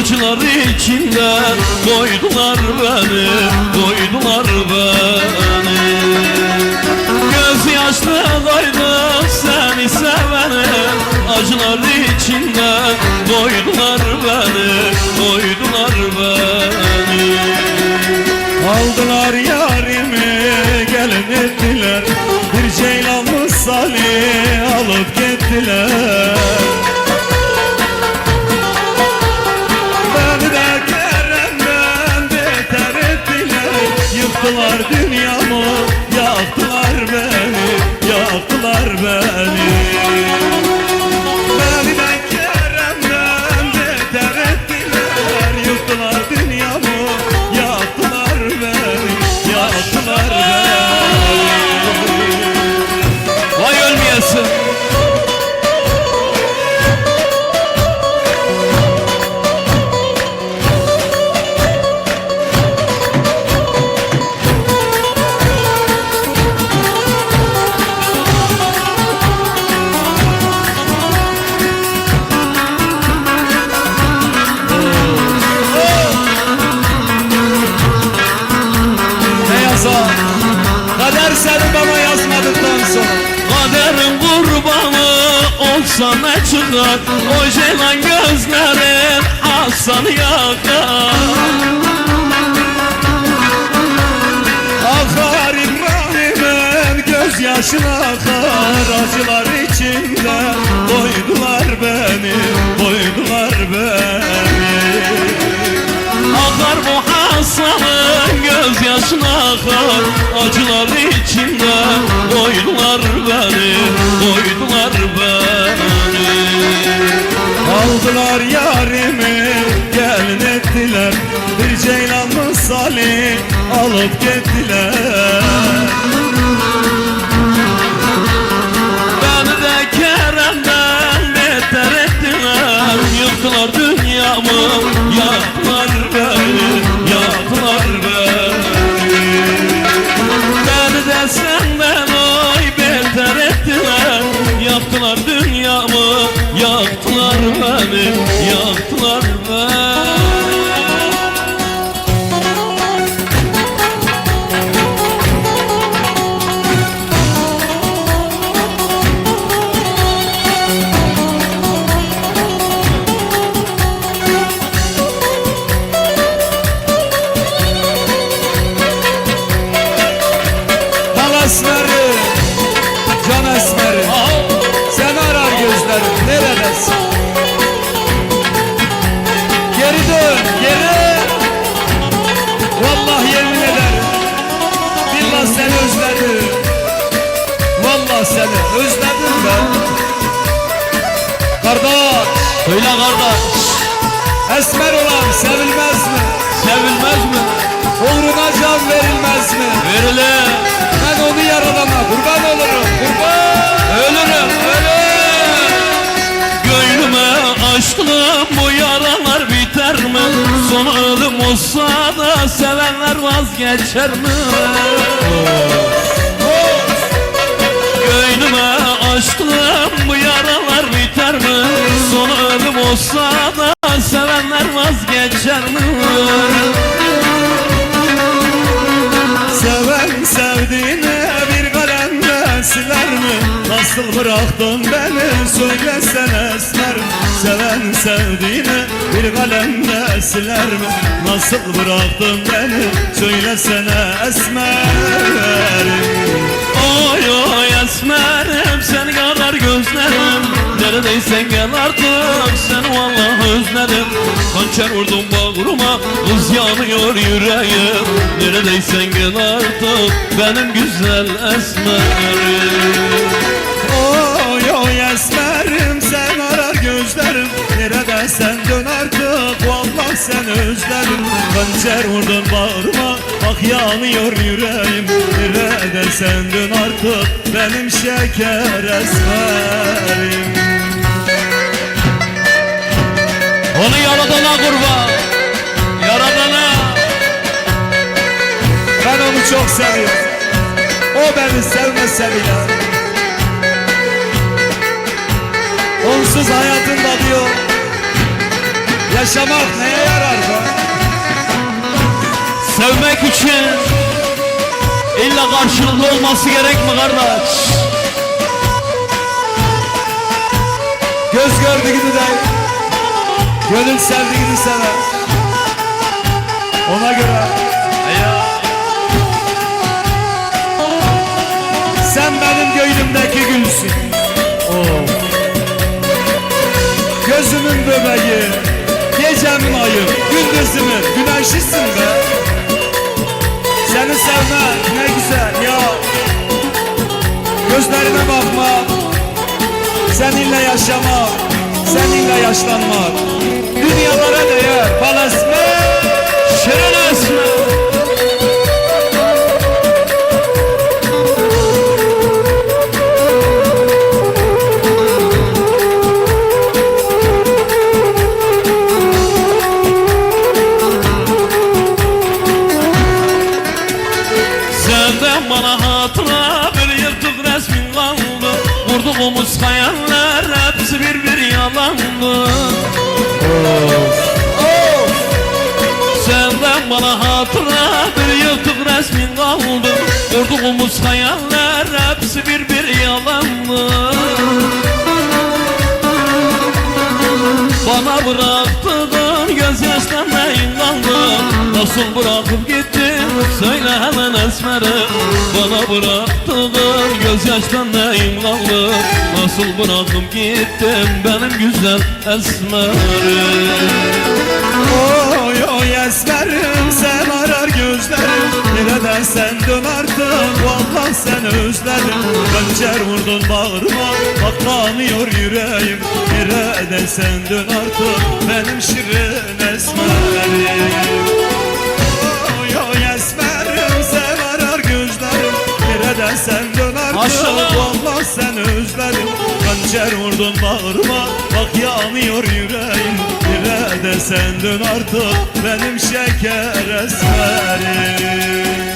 acılar içinde koydular beni, koydular beni. Göz yaşlı koydum seni sevenim, acılar içinde koydular beni, koydular beni. Aldılar yarimi gelin ettiler, bir ceylan misali alıp gittiler. Beni de Kerem'den beter ettiler, yıktılar dünyamı, yaktılar beni, yaktılar beni. Beni de Kerem'den beter ettiler, yıktılar dünyamı, yaktılar beni, yaktılar beni. Vay ölmeyesin. Kader seni bana yazmadıktan sonra Kaderin kurbanı olsa ne çıkar, o ceylan gözlerin Hasan'ı yakar. akar İbrahim'in gözyaşına akar, acılar içinde koydular beni, koydular beni. Akar bu Hasan'ın gözyaşına akar, acılar içinde koydular beni, koydular beni. Aldılar yarimi gelin ettiler, bir ceylan misali alıp gittiler. Beni de Kerem'den beter ettiler, yıktılar dünyamı, yaktılar beni, yaktılar beni. Beni de senden oy beter ettiler, yaktılar dünyamı, yaktılar beni, yaktılar beni. Esmeri, can esmeri, sen arar gözlerim, neredesin? Geri dön, geri. Vallahi yemin ederim, billah seni özledim. Vallahi seni özledim ben. Kardeş, Söyle kardeş, esmer olan sevilmez mi? sevilmez mi? Uğruna can verilmez mi? Verilir. Ben onu yaradana kurban olurum, kurban. Ölürüm, ölürüm. Gönlüme aşkım bu yaralar biter mi? Son ölüm olsa da sevenler vazgeçer mi? Gönlüme aşkım bu yaralar biter mi? Son ölüm olsa da sevenler vazgeçer mi? Seven sevdiğine bir kalemle siler mi? Nasıl bıraktın beni söylesene esmer. Seven sevdiğine bir kalemle siler mi? Nasıl bıraktın beni söylesene esmer. Oy oy esmerim, seni kadar gözlerim. Neredeysen gel artık, seni vallahi özledim. Hançer vurdum bağrıma, buz yanıyor yüreğim. Neredeysen gel artık, benim güzel esmerim. Oy oy esmerim, sen arar gözlerim. Neredeysen dön artık, vallahi sen özledim. Hançer vurdun bağrıma, bak yanıyor yüreğim. Neredeysen dön artık, benim şeker esmerim. Onu yaradana kurban, yaradana. Ben onu çok seviyorum, o beni sevmese bile. Onsuz hayatımda diyor Yaşamak neye yarar be? Sevmek için illa karşılıklı olması gerek mi kardeş? Göz gördüğünü de gönül sevdiğini sever. Ona göre sen benim gönlümdeki gülsün. Gözümün bebeği, gecemin ayı, gündüzümün güneşisin be. Seni sevmek ne güzel ya. Gözlerine bakmak, seninle yaşamak, seninle yaşlanmak. Dünyalara değer, bal esmer, Şirin esmer. Senden bana hatıra bir yırtık resmin kaldı. Vurduğumuz hayaller hepsi bir yalandı. Senden bana hatıra bir yırtık resmin kaldı. Vurduğumuz hayaller hepsi bir yalandı. Bana bıraktığın gözyaşlarına inandım. Nasıl bırakıp gittin söyle hemen esmerim. Bana bıraktığın gözyaşlarına inandım. Nasıl bırakıp gittin benim güzel esmerim. oy oy esmerim, sen arar gözlerim. Nereden sen dön artık, vallahi sen özledim. Hançer vurdun bağrıma, patlamıyor yüreğim. Nereden sen dön artık, benim şirin esmerim. Oy oy esmerim, sen arar gözlerim. Nereden sen dön artık, Maşallah. vallahi sen özledim. Hançer vurdun bağrıma, bak yanıyor yüreğim. Nerede sen dön artık, benim şeker esmerim.